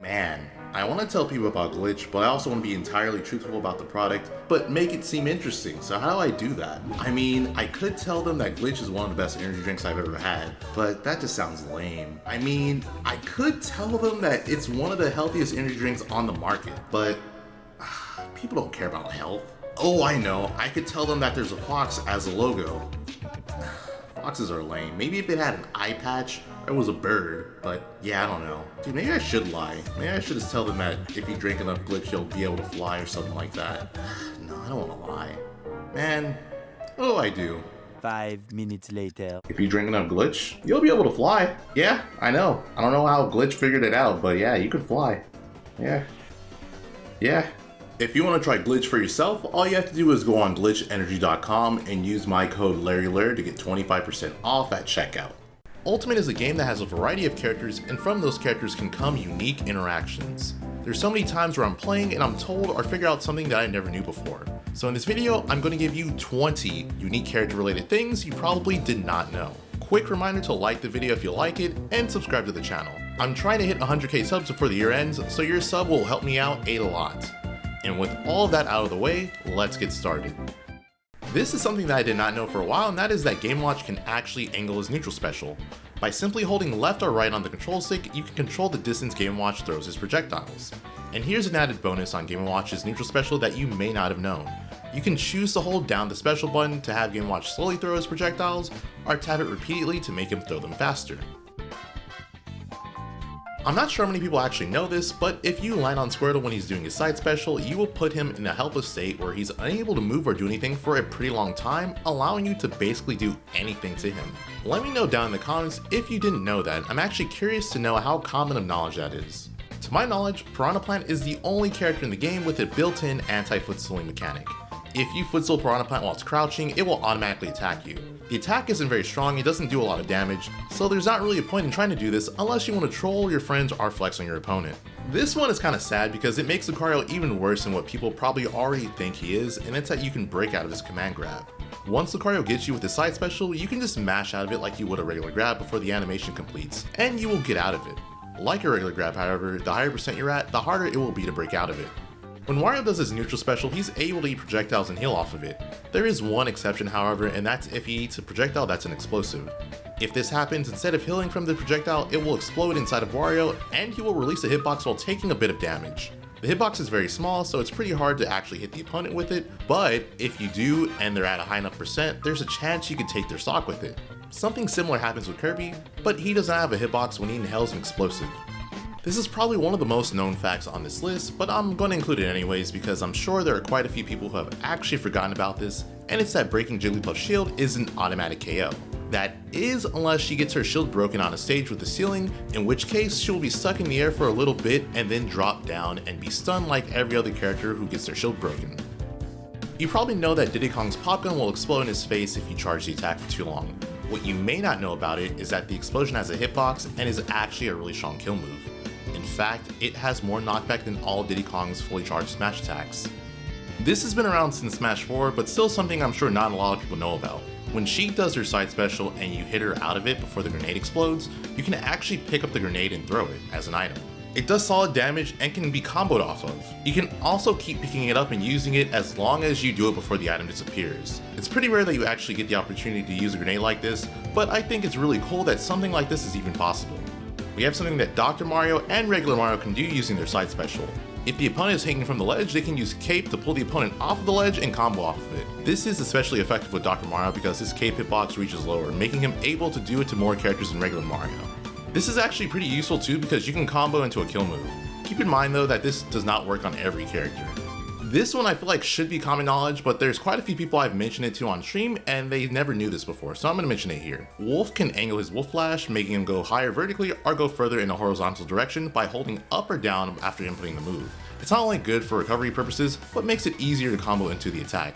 Man, I want to tell people about Glitch, but I also want to be entirely truthful about the product, but make it seem interesting. So how do I do that? I mean, I could tell them that Glitch is one of the best energy drinks I've ever had, but that just sounds lame. I mean, I could tell them that it's one of the healthiest energy drinks on the market, but people don't care about health. Oh, I know. I could tell them that there's a fox as a logo. Foxes are lame. Maybe if it had an eye patch, it was a bird, but yeah, I don't know. Dude, maybe I should lie. Maybe I should just tell them that if you drink enough Glitch, you'll be able to fly or something like that. No, I don't want to lie. Man, what do I do? 5 minutes later. If you drink enough Glitch, you'll be able to fly. Yeah, I know. I don't know how Glitch figured it out, but yeah, you can fly. Yeah. If you want to try Glitch for yourself, all you have to do is go on glitchenergy.com and use my code Lurr to get 25% off at checkout. Ultimate is a game that has a variety of characters, and from those characters can come unique interactions. There's so many times where I'm playing and I'm told or figure out something that I never knew before. So in this video, I'm going to give you 20 unique character related things you probably did not know. Quick reminder to like the video if you like it, and subscribe to the channel. I'm trying to hit 100k subs before the year ends, so your sub will help me out a lot. And with all that out of the way, let's get started. This is something that I did not know for a while, and that is that Game & Watch can actually angle his neutral special. By simply holding left or right on the control stick, you can control the distance Game & Watch throws his projectiles. And here's an added bonus on Game & Watch's neutral special that you may not have known. You can choose to hold down the special button to have Game & Watch slowly throw his projectiles, or tap it repeatedly to make him throw them faster. I'm not sure how many people actually know this, but if you land on Squirtle when he's doing his side special, you will put him in a helpless state where he's unable to move or do anything for a pretty long time, allowing you to basically do anything to him. Let me know down in the comments if you didn't know that. I'm actually curious to know how common of knowledge that is. To my knowledge, Piranha Plant is the only character in the game with a built-in anti-footstooling mechanic. If you footstool Piranha Plant while it's crouching, it will automatically attack you. The attack isn't very strong, it doesn't do a lot of damage, so there's not really a point in trying to do this unless you want to troll your friends or flex on your opponent. This one is kind of sad because it makes Lucario even worse than what people probably already think he is, and it's that you can break out of his command grab. Once Lucario gets you with his side special, you can just mash out of it like you would a regular grab before the animation completes, and you will get out of it. Like a regular grab, however, the higher percent you're at, the harder it will be to break out of it. When Wario does his neutral special, he's able to eat projectiles and heal off of it. There is one exception, however, and that's if he eats a projectile that's an explosive. If this happens, instead of healing from the projectile, it will explode inside of Wario, and he will release a hitbox while taking a bit of damage. The hitbox is very small, so it's pretty hard to actually hit the opponent with it, but if you do and they're at a high enough percent, there's a chance you could take their stock with it. Something similar happens with Kirby, but he doesn't have a hitbox when he inhales an explosive. This is probably one of the most known facts on this list, but I'm going to include it anyways because I'm sure there are quite a few people who have actually forgotten about this, and it's that breaking Jigglypuff's shield is an automatic KO. That is unless she gets her shield broken on a stage with the ceiling, in which case she will be stuck in the air for a little bit and then drop down and be stunned like every other character who gets their shield broken. You probably know that Diddy Kong's pop gun will explode in his face if you charge the attack for too long. What you may not know about it is that the explosion has a hitbox and is actually a really strong kill move. In fact, it has more knockback than all Diddy Kong's fully charged smash attacks. This has been around since Smash 4, but still something I'm sure not a lot of people know about. When she does her side special and you hit her out of it before the grenade explodes, you can actually pick up the grenade and throw it as an item. It does solid damage and can be comboed off of. You can also keep picking it up and using it as long as you do it before the item disappears. It's pretty rare that you actually get the opportunity to use a grenade like this, but I think it's really cool that something like this is even possible. We have something that Dr. Mario and regular Mario can do using their side special. If the opponent is hanging from the ledge, they can use Cape to pull the opponent off of the ledge and combo off of it. This is especially effective with Dr. Mario because his Cape hitbox reaches lower, making him able to do it to more characters than regular Mario. This is actually pretty useful too because you can combo into a kill move. Keep in mind though that this does not work on every character. This one I feel like should be common knowledge, but there's quite a few people I've mentioned it to on stream and they never knew this before, so I'm going to mention it here. Wolf can angle his Wolf Flash, making him go higher vertically or go further in a horizontal direction by holding up or down after inputting the move. It's not only good for recovery purposes, but makes it easier to combo into the attack.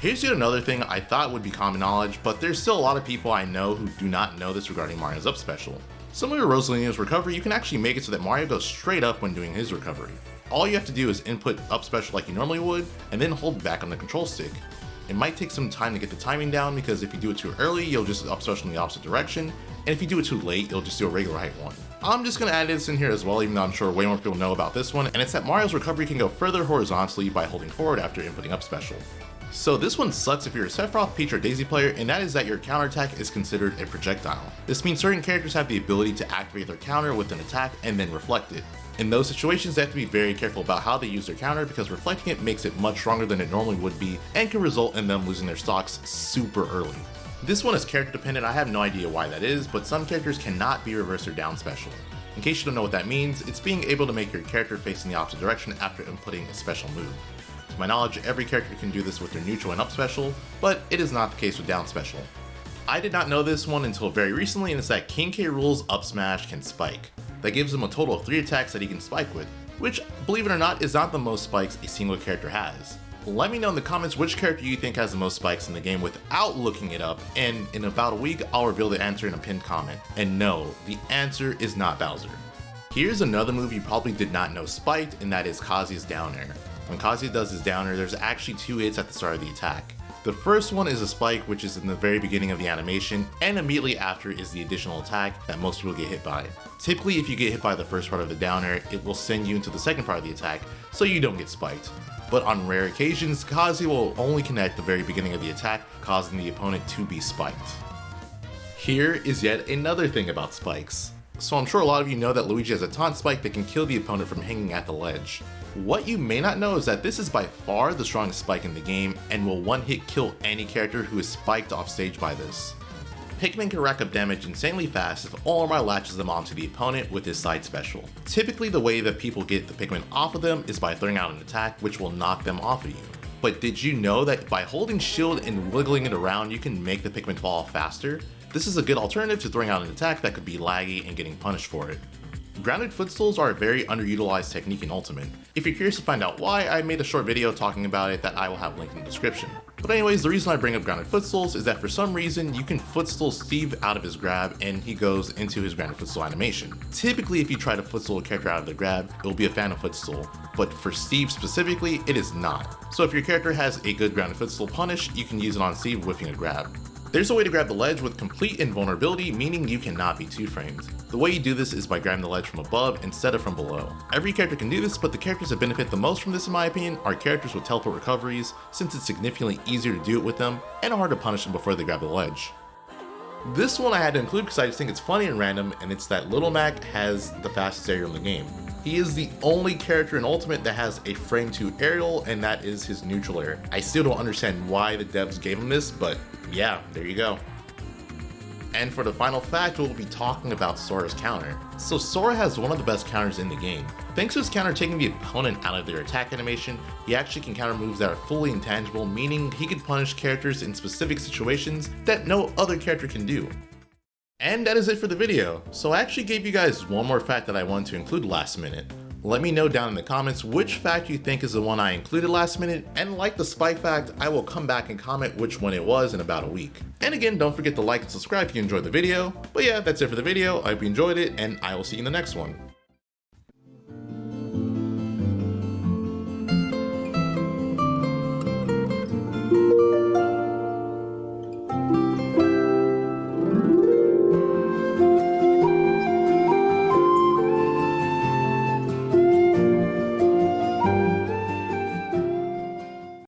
Here's yet another thing I thought would be common knowledge, but there's still a lot of people I know who do not know this regarding Mario's up special. Similar to Rosalina's recovery, you can actually make it so that Mario goes straight up when doing his recovery. All you have to do is input up special like you normally would, and then hold back on the control stick. It might take some time to get the timing down because if you do it too early, you'll just up special in the opposite direction, and if you do it too late, you'll just do a regular height one. I'm just gonna add this in here as well, even though I'm sure way more people know about this one, and it's that Mario's recovery can go further horizontally by holding forward after inputting up special. So this one sucks if you're a Sephiroth, Peach, or Daisy player, and that is that your counterattack is considered a projectile. This means certain characters have the ability to activate their counter with an attack and then reflect it. In those situations, they have to be very careful about how they use their counter because reflecting it makes it much stronger than it normally would be and can result in them losing their stocks super early. This one is character dependent, I have no idea why that is, but some characters cannot be reverse or down special. In case you don't know what that means, it's being able to make your character face in the opposite direction after inputting a special move. To my knowledge, every character can do this with their neutral and up special, but it is not the case with down special. I did not know this one until very recently, and it's that King K. Rool's up smash can spike. That gives him a total of 3 attacks that he can spike with, which, believe it or not, is not the most spikes a single character has. Let me know in the comments which character you think has the most spikes in the game without looking it up, and in about a week I'll reveal the answer in a pinned comment. And no, the answer is not Bowser. Here's another move you probably did not know spiked, and that is Kazuya's down air. When Kazuya does his down air, there's actually 2 hits at the start of the attack. The first one is a spike, which is in the very beginning of the animation, and immediately after is the additional attack that most people get hit by. Typically, if you get hit by the first part of the down air, it will send you into the second part of the attack, so you don't get spiked. But on rare occasions, Kazuya will only connect the very beginning of the attack, causing the opponent to be spiked. Here is yet another thing about spikes. So I'm sure a lot of you know that Luigi has a taunt spike that can kill the opponent from hanging at the ledge. What you may not know is that this is by far the strongest spike in the game and will one-hit kill any character who is spiked off stage by this. Pikmin can rack up damage insanely fast if Olimar latches them onto the opponent with his side special. Typically the way that people get the Pikmin off of them is by throwing out an attack which will knock them off of you. But did you know that by holding shield and wiggling it around you can make the Pikmin fall off faster? This is a good alternative to throwing out an attack that could be laggy and getting punished for it. Grounded footstools are a very underutilized technique in Ultimate. If you're curious to find out why, I made a short video talking about it that I will have linked in the description. But anyways, the reason I bring up grounded footstools is that for some reason you can footstool Steve out of his grab and he goes into his grounded footstool animation. Typically if you try to footstool a character out of their grab, it will be a phantom footstool, but for Steve specifically, it is not. So if your character has a good grounded footstool punish, you can use it on Steve whiffing a grab. There's a way to grab the ledge with complete invulnerability, meaning you cannot be 2-framed. The way you do this is by grabbing the ledge from above instead of from below. Every character can do this, but the characters that benefit the most from this in my opinion are characters with teleport recoveries, since it's significantly easier to do it with them, and hard to punish them before they grab the ledge. This one I had to include because I just think it's funny and random, and it's that Little Mac has the fastest aerial in the game. He is the only character in Ultimate that has a frame 2 aerial, and that is his neutral air. I still don't understand why the devs gave him this, but yeah, there you go. And for the final fact, we'll be talking about Sora's counter. So Sora has one of the best counters in the game. Thanks to his counter taking the opponent out of their attack animation, he actually can counter moves that are fully intangible, meaning he can punish characters in specific situations that no other character can do. And that is it for the video. So I actually gave you guys one more fact that I wanted to include last minute. Let me know down in the comments which fact you think is the one I included last minute, and like the spike fact, I will come back and comment which one it was in about a week. And again, don't forget to like and subscribe if you enjoyed the video. But yeah, that's it for the video. I hope you enjoyed it, and I will see you in the next one.